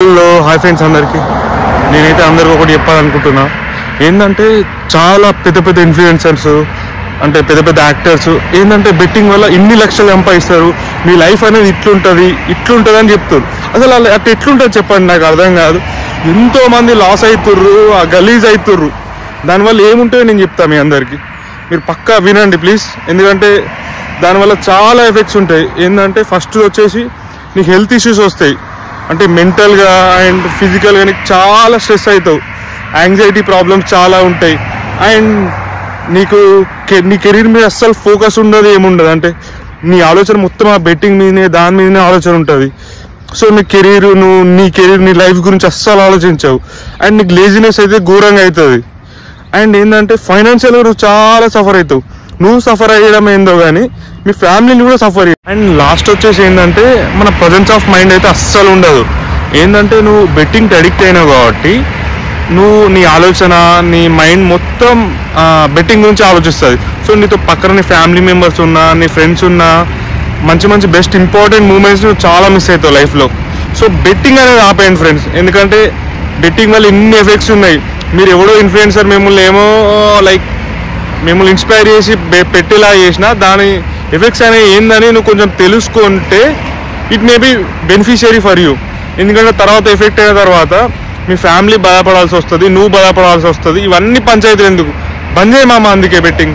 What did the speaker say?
Hello hi friends అందరికీ నేనైతే అందరికీ ఒకటి చెప్పాలనుకుంటున్నా. ఏంటంటే చాలా పెద్ద పెద్ద ఇన్ఫ్లుయెన్సర్స్ అంటే పెద్ద పెద్ద యాక్టర్స్ ఏంటంటే బెట్టింగ్ వల్ల ఇన్ని లక్షలు సంపాదిస్తారు, మీ లైఫ్ అనేది ఇట్లుంటుంది అని చెప్తారు. అసలు అట్లా ఎట్లుంటుంది చెప్పండి, నాకు అర్థం కాదు. ఎంతోమంది లాస్ అవుతుర్రు, గలీజ్ అవుతుర్రు. దానివల్ల ఏముంటుందో నేను చెప్తాను మీ అందరికీ. మీరు పక్కా వినండి ప్లీజ్, ఎందుకంటే దానివల్ల చాలా ఎఫెక్ట్స్ ఉంటాయి. ఏంటంటే ఫస్ట్ వచ్చేసి నీకు హెల్త్ ఇష్యూస్ వస్తాయి, అంటే మెంటల్గా అండ్ ఫిజికల్గా నీకు చాలా స్ట్రెస్ అవుతావు, యాంగ్జైటీ ప్రాబ్లమ్స్ చాలా ఉంటాయి. అండ్ నీకు నీ కెరీర్ మీద అస్సలు ఫోకస్ ఉండదు, ఏముండదు. అంటే నీ ఆలోచన మొత్తం ఆ బెట్టింగ్ మీదనే, దాని మీదనే ఆలోచన ఉంటుంది. సో నీ కెరీర్ నీ లైఫ్ గురించి అస్సలు ఆలోచించవు. అండ్ నీకు లేజినెస్ అయితే ఘోరంగా అవుతుంది. అండ్ ఏంటంటే ఫైనాన్షియల్గా నువ్వు చాలా సఫర్ అవుతావు. నువ్వు సఫర్ అయ్యడం ఏందో కానీ మీ ఫ్యామిలీని కూడా సఫర్ అయ్యి. అండ్ లాస్ట్ వచ్చేసి ఏంటంటే మన ప్రజెన్స్ ఆఫ్ మైండ్ అయితే అస్సలు ఉండదు. ఏంటంటే నువ్వు బెట్టింగ్కి అడిక్ట్ అయినావు కాబట్టి నీ ఆలోచన, నీ మైండ్ మొత్తం బెట్టింగ్ గురించి ఆలోచిస్తుంది. సో నీతో పక్కన నీ ఫ్యామిలీ మెంబర్స్ ఉన్నా, నీ ఫ్రెండ్స్ ఉన్నా, మంచి మంచి బెస్ట్ ఇంపార్టెంట్ మూమెంట్స్ నువ్వు చాలా మిస్ అవుతావు లైఫ్లో. సో బెట్టింగ్ అనేది ఆపేయండి ఫ్రెండ్స్, ఎందుకంటే బెట్టింగ్ వల్ల ఇన్ని ఎఫెక్ట్స్ ఉన్నాయి. మీరు ఎవడో ఇన్ఫ్లుయెన్సర్ మిమ్మల్ని ఇన్స్పైర్ చేసి పెట్టేలా చేసినా దాని ఎఫెక్ట్స్ అనేవి ఏందని నువ్వు కొంచెం తెలుసుకుంటే it may be beneficiary for you. ఎందుకంటే తర్వాత ఎఫెక్ట్ అయిన తర్వాత మీ ఫ్యామిలీ బాధపడాల్సి వస్తుంది, నువ్వు బాధపడాల్సి వస్తుంది. ఇవన్నీ పంచాయతీలు ఎందుకు? బంద్ చేయి మామ అందుకే బెట్టింగ్.